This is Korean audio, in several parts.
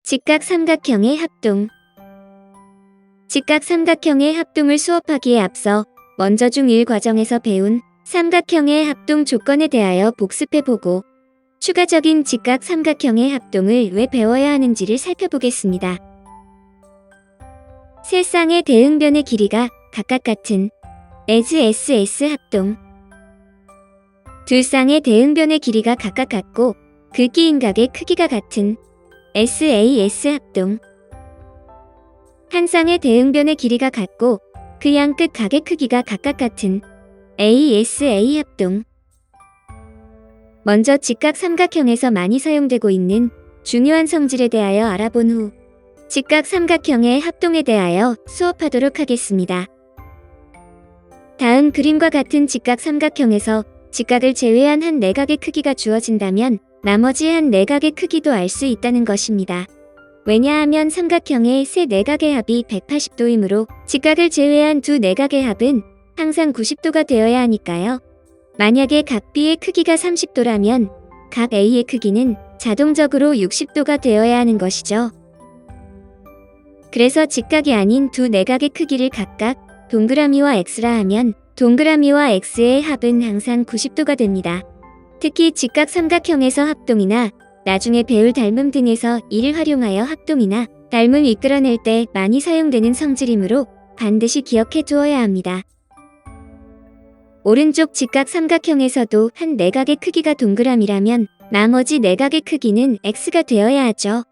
직각 삼각형의 합동. 직각 삼각형의 합동을 수업하기에 앞서 먼저 중1 과정에서 배운 삼각형의 합동 조건에 대하여 복습해보고 추가적인 직각 삼각형의 합동을 왜 배워야 하는지를 살펴보겠습니다. 세 쌍의 대응변의 길이가 각각 같은 as 합동. 두 쌍의 대응변의 길이가 각각 같고 그 끼인각의 크기가 같은 SAS 합동. 한 쌍의 대응변의 길이가 같고 그 양끝 각의 크기가 각각 같은 ASA 합동. 먼저 직각 삼각형에서 많이 사용되고 있는 중요한 성질에 대하여 알아본 후 직각 삼각형의 합동에 대하여 수업하도록 하겠습니다. 다음 그림과 같은 직각 삼각형에서 직각을 제외한 한 내각의 크기가 주어진다면 나머지 한 내각의 크기도 알 수 있다는 것입니다. 왜냐하면 삼각형의 세 내각의 합이 180도이므로 직각을 제외한 두 내각의 합은 항상 90도가 되어야 하니까요. 만약에 각 B의 크기가 30도라면 각 A의 크기는 자동적으로 60도가 되어야 하는 것이죠. 그래서 직각이 아닌 두 내각의 크기를 각각 동그라미와 X라 하면 동그라미와 X의 합은 항상 90도가 됩니다. 특히 직각 삼각형에서 합동이나 나중에 배울 닮음 등에서 이를 활용하여 합동이나 닮음을 이끌어낼 때 많이 사용되는 성질이므로 반드시 기억해 두어야 합니다. 오른쪽 직각 삼각형에서도 한 내각의 크기가 동그라미라면 나머지 내각의 크기는 X가 되어야 하죠.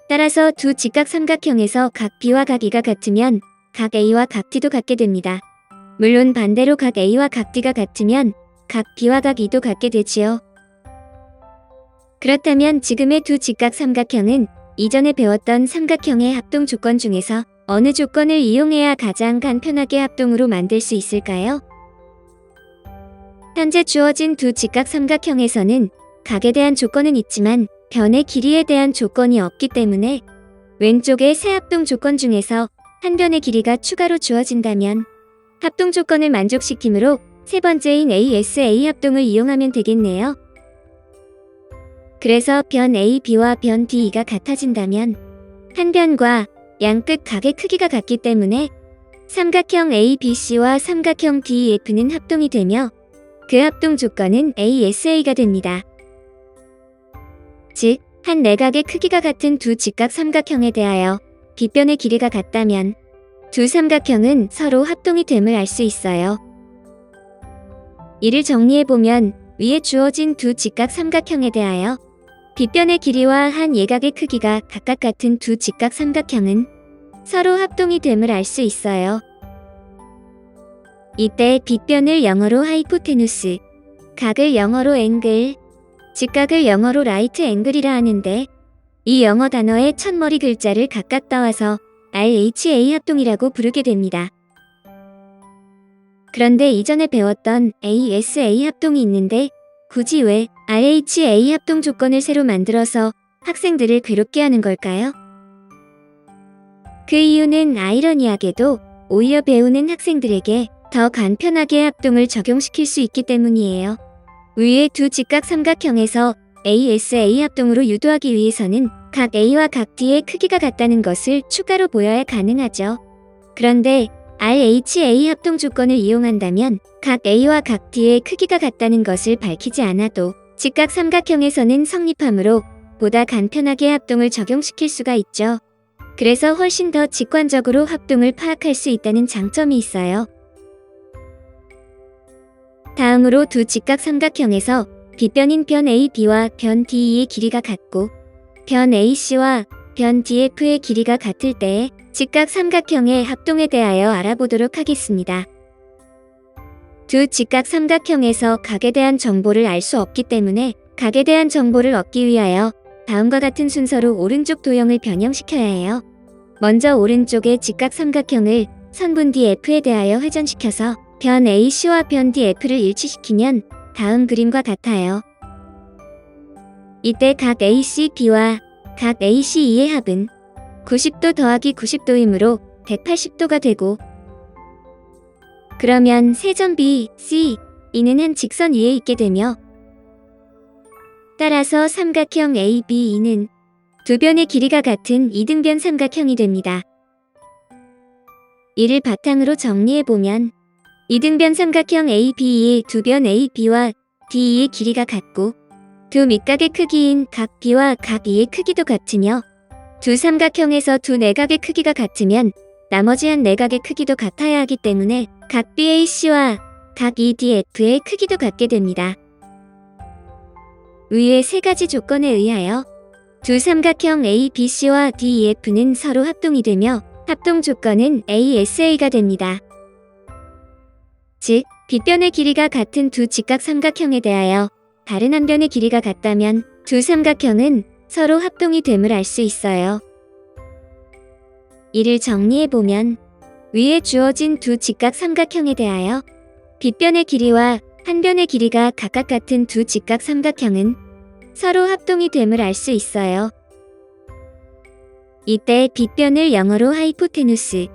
따라서 두 직각 삼각형에서 각 B와 각 E가 같으면 각 A와 각 D도 같게 됩니다. 물론 반대로 각 A와 각 D가 같으면 각 B와 각 E도 같게 되지요. 그렇다면 지금의 두 직각 삼각형은 이전에 배웠던 삼각형의 합동 조건 중에서 어느 조건을 이용해야 가장 간편하게 합동으로 만들 수 있을까요? 현재 주어진 두 직각 삼각형에서는 각에 대한 조건은 있지만 변의 길이에 대한 조건이 없기 때문에 왼쪽의 세 합동 조건 중에서 한 변의 길이가 추가로 주어진다면 합동 조건을 만족시키므로 세 번째인 ASA 합동을 이용하면 되겠네요. 그래서 변 AB와 변 DE가 같아진다면 한 변과 양끝 각의 크기가 같기 때문에 삼각형 ABC와 삼각형 DEF는 합동이 되며 그 합동 조건은 ASA가 됩니다. 즉, 한 내각의 크기가 같은 두 직각 삼각형에 대하여 빗변의 길이가 같다면 두 삼각형은 서로 합동이 됨을 알 수 있어요. 이를 정리해보면 위에 주어진 두 직각 삼각형에 대하여 빗변의 길이와 한 예각의 크기가 각각 같은 두 직각 삼각형은 서로 합동이 됨을 알 수 있어요. 이때 빗변을 영어로 하이포테누스, 각을 영어로 앵글, 직각을 영어로 라이트 앵글이라 하는데 이 영어 단어의 첫머리 글자를 각각 따와서 RHA 합동이라고 부르게 됩니다. 그런데 이전에 배웠던 ASA 합동이 있는데 굳이 왜 RHA 합동 조건을 새로 만들어서 학생들을 괴롭게 하는 걸까요? 그 이유는 아이러니하게도 오히려 배우는 학생들에게 더 간편하게 합동을 적용시킬 수 있기 때문이에요. 위의 두 직각 삼각형에서 ASA 합동으로 유도하기 위해서는 각 A와 각 D의 크기가 같다는 것을 추가로 보여야 가능하죠. 그런데 RHA 합동 조건을 이용한다면 각 A와 각 D의 크기가 같다는 것을 밝히지 않아도 직각 삼각형에서는 성립하므로 보다 간편하게 합동을 적용시킬 수가 있죠. 그래서 훨씬 더 직관적으로 합동을 파악할 수 있다는 장점이 있어요. 다음으로 두 직각 삼각형에서 빗변인 변 AB와 변 DE의 길이가 같고 변 AC와 변 DF의 길이가 같을 때의 직각 삼각형의 합동에 대하여 알아보도록 하겠습니다. 두 직각 삼각형에서 각에 대한 정보를 알 수 없기 때문에 각에 대한 정보를 얻기 위하여 다음과 같은 순서로 오른쪽 도형을 변형시켜야 해요. 먼저 오른쪽의 직각 삼각형을 선분 DF에 대하여 회전시켜서 변 AC와 변 DF를 일치시키면 다음 그림과 같아요. 이때 각 ACB와 각 ACE의 합은 90도 더하기 90도이므로 180도가 되고 그러면 세점 B, C, E는 한 직선 위에 있게 되며 따라서 삼각형 ABE는 두 변의 길이가 같은 이등변 삼각형이 됩니다. 이를 바탕으로 정리해보면 이등변 삼각형 AB의 두 변 AB와 DE의 길이가 같고 두 밑각의 크기인 각 B와 각 E의 크기도 같으며 두 삼각형에서 두 내각의 크기가 같으면 나머지 한 내각의 크기도 같아야 하기 때문에 각 BAC와 각 EDF의 크기도 같게 됩니다. 위의 세 가지 조건에 의하여 두 삼각형 ABC와 DEF는 서로 합동이 되며 합동 조건은 ASA가 됩니다. 즉, 빗변의 길이가 같은 두 직각 삼각형에 대하여 다른 한 변의 길이가 같다면 두 삼각형은 서로 합동이 됨을 알 수 있어요. 이를 정리해보면 위에 주어진 두 직각 삼각형에 대하여 빗변의 길이와 한 변의 길이가 각각 같은 두 직각 삼각형은 서로 합동이 됨을 알 수 있어요. 이때 빗변을 영어로 하이포테누스,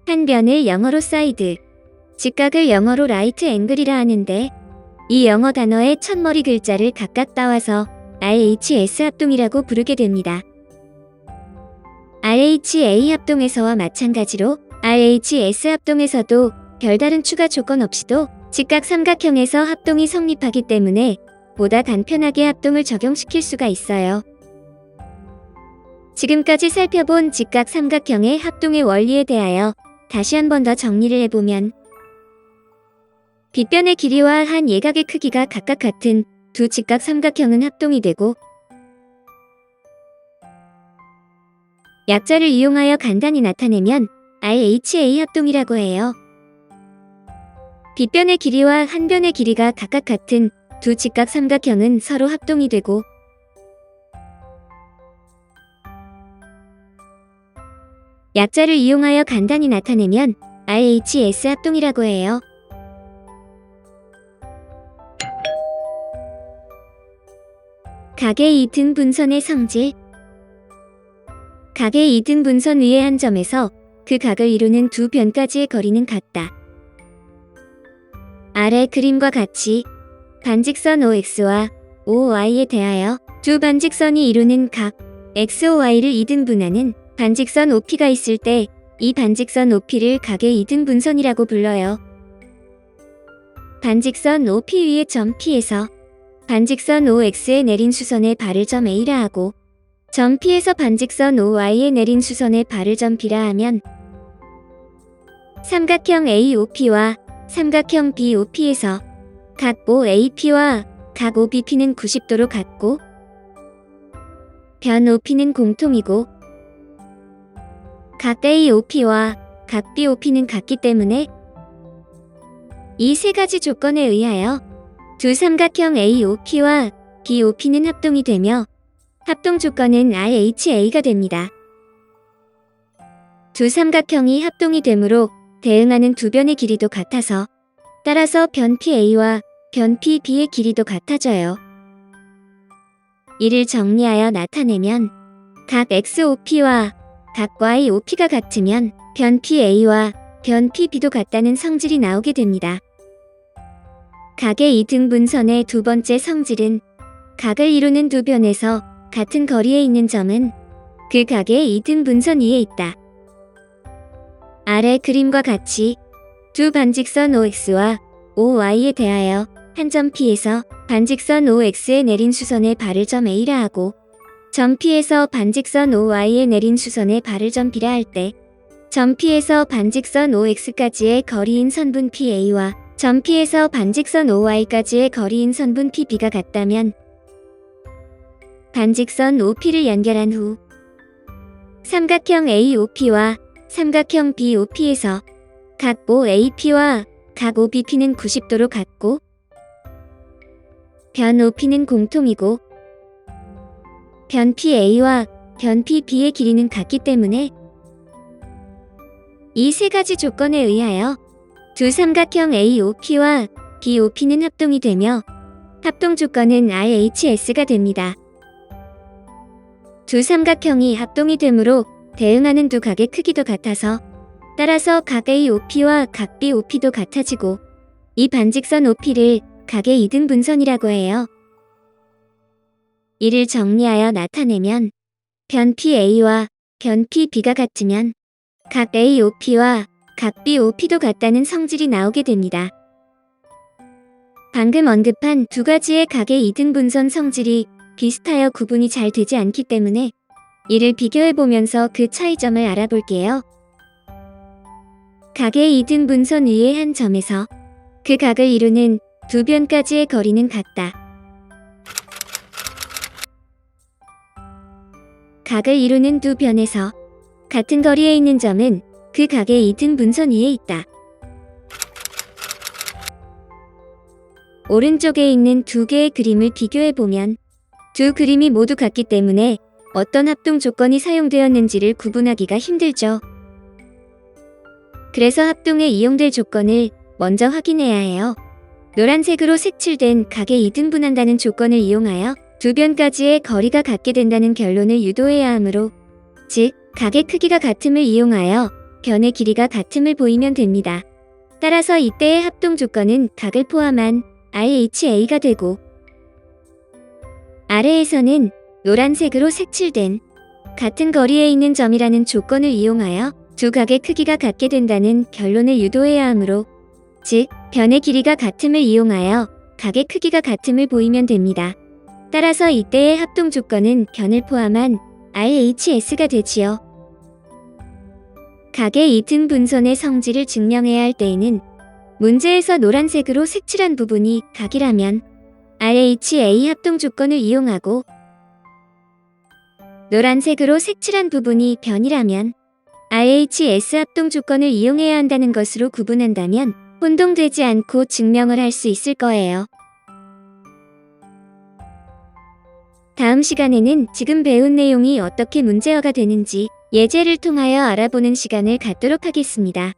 한 변을 영어로 사이드, 직각을 영어로 라이트 앵글이라 하는데 이 영어 단어의 첫머리 글자를 각각 따와서 RHS 합동이라고 부르게 됩니다. RHA 합동에서와 마찬가지로 RHS 합동에서도 별다른 추가 조건 없이도 직각 삼각형에서 합동이 성립하기 때문에 보다 간편하게 합동을 적용시킬 수가 있어요. 지금까지 살펴본 직각 삼각형의 합동의 원리에 대하여 다시 한 번 더 정리를 해보면 빗변의 길이와 한 예각의 크기가 각각 같은 두 직각 삼각형은 합동이 되고 약자를 이용하여 간단히 나타내면 RHA 합동이라고 해요. 빗변의 길이와 한 변의 길이가 각각 같은 두 직각 삼각형은 서로 합동이 되고 약자를 이용하여 간단히 나타내면 RHS 합동이라고 해요. 각의 이등분선의 성질. 각의 이등분선 위의 한 점에서 그 각을 이루는 두 변까지의 거리는 같다. 아래 그림과 같이 반직선 OX와 OY에 대하여 두 반직선이 이루는 각 XOY를 이등분하는 반직선 OP가 있을 때 이 반직선 OP를 각의 이등분선이라고 불러요. 반직선 OP 위의 점 P에서 반직선 OX에 내린 수선의 발을 점 A라 하고 점 P에서 반직선 OY에 내린 수선의 발을 점 B라 하면 삼각형 AOP와 삼각형 BOP에서 각 OAP와 각 OBP는 90도로 같고 변 OP는 공통이고 각 AOP와 각 BOP는 같기 때문에 이 세 가지 조건에 의하여 두 삼각형 AOP와 BOP는 합동이 되며 합동 조건은 RHA가 됩니다. 두 삼각형이 합동이 되므로 대응하는 두 변의 길이도 같아서 따라서 변 PA와 변 PB의 길이도 같아져요. 이를 정리하여 나타내면 각 XOP와 각 YOP가 같으면 변 PA와 변 PB도 같다는 성질이 나오게 됩니다. 각의 이등분선의 두 번째 성질은 각을 이루는 두 변에서 같은 거리에 있는 점은 그 각의 이등분선 위에 있다. 아래 그림과 같이 두 반직선 OX와 OY에 대하여 한 점 P에서 반직선 OX에 내린 수선의 발을 점 A라 하고 점 P에서 반직선 OY에 내린 수선의 발을 점 B라 할 때 점 P에서 반직선 OX까지의 거리인 선분 PA와 점 P에서 반직선 OY까지의 거리인 선분 PB가 같다면 반직선 OP를 연결한 후 삼각형 AOP와 삼각형 BOP에서 각 OAP와 각 OBP는 90도로 같고 변 OP는 공통이고 변 PA와 변 PB의 길이는 같기 때문에 이 세 가지 조건에 의하여 두 삼각형 AOP와 BOP는 합동이 되며 합동 조건은 RHS가 됩니다. 두 삼각형이 합동이 되므로 대응하는 두 각의 크기도 같아서 따라서 각 AOP와 각 BOP도 같아지고 이 반직선 OP를 각의 이등분선이라고 해요. 이를 정리하여 나타내면 변 PA와 변 PB가 같으면 각 AOP와 각 BOP도 같다는 성질이 나오게 됩니다. 방금 언급한 두 가지의 각의 이등분선 성질이 비슷하여 구분이 잘 되지 않기 때문에 이를 비교해보면서 그 차이점을 알아볼게요. 각의 이등분선 위의 한 점에서 그 각을 이루는 두 변까지의 거리는 같다. 각을 이루는 두 변에서 같은 거리에 있는 점은 그 각의 이등분선 위에 있다. 오른쪽에 있는 두 개의 그림을 비교해보면 두 그림이 모두 같기 때문에 어떤 합동 조건이 사용되었는지를 구분하기가 힘들죠. 그래서 합동에 이용될 조건을 먼저 확인해야 해요. 노란색으로 색칠된 각의 이등분한다는 조건을 이용하여 두 변까지의 거리가 같게 된다는 결론을 유도해야 하므로, 즉 각의 크기가 같음을 이용하여 변의 길이가 같음을 보이면 됩니다. 따라서 이때의 합동 조건은 각을 포함한 RHA가 되고, 아래에서는 노란색으로 색칠된 같은 거리에 있는 점이라는 조건을 이용하여 두 각의 크기가 같게 된다는 결론을 유도해야 하므로, 즉 변의 길이가 같음을 이용하여 각의 크기가 같음을 보이면 됩니다. 따라서 이때의 합동 조건은 변을 포함한 RHS가 되지요. 각의 이등분선의 성질을 증명해야 할 때에는 문제에서 노란색으로 색칠한 부분이 각이라면 RHA 합동 조건을 이용하고, 노란색으로 색칠한 부분이 변이라면 RHS 합동 조건을 이용해야 한다는 것으로 구분한다면 혼동되지 않고 증명을 할 수 있을 거예요. 다음 시간에는 지금 배운 내용이 어떻게 문제어가 되는지 예제를 통하여 알아보는 시간을 갖도록 하겠습니다.